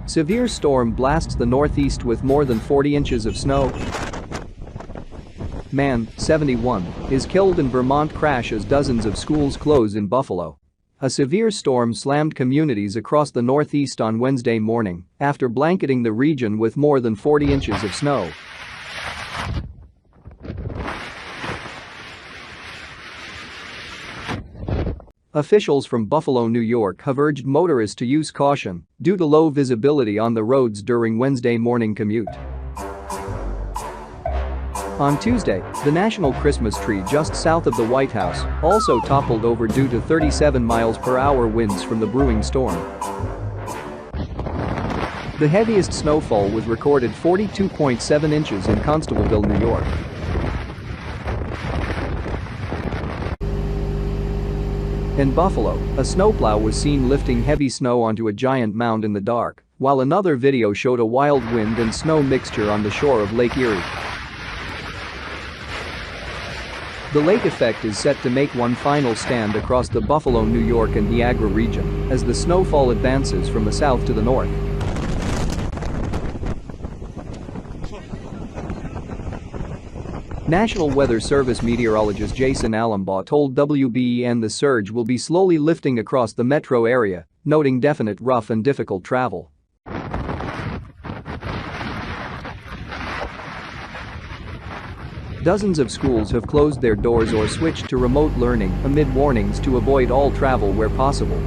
Severe storm blasts the Northeast with more than 40 inches of snow. Man, 71, is killed in Vermont crash as dozens of schools close in Buffalo. A severe storm slammed communities across the Northeast on Wednesday morning after blanketing the region with more than 40 inches of snow. Officials from Buffalo, New York have urged motorists to use caution due to low visibility on the roads during Wednesday morning commute. On Tuesday, the national Christmas tree just south of the White House also toppled over due to 37 mph winds from the brewing storm. The heaviest snowfall was recorded 42.7 inches in Constableville, New York. In Buffalo, a snowplow was seen lifting heavy snow onto a giant mound in the dark, while another video showed a wild wind and snow mixture on the shore of Lake Erie. The lake effect is set to make one final stand across the Buffalo, New York and Niagara region as the snowfall advances from the south to the north. National Weather Service meteorologist Jason Allenbaugh told WBEN the surge will be slowly lifting across the metro area, noting definite rough and difficult travel. Dozens of schools have closed their doors or switched to remote learning amid warnings to avoid all travel where possible.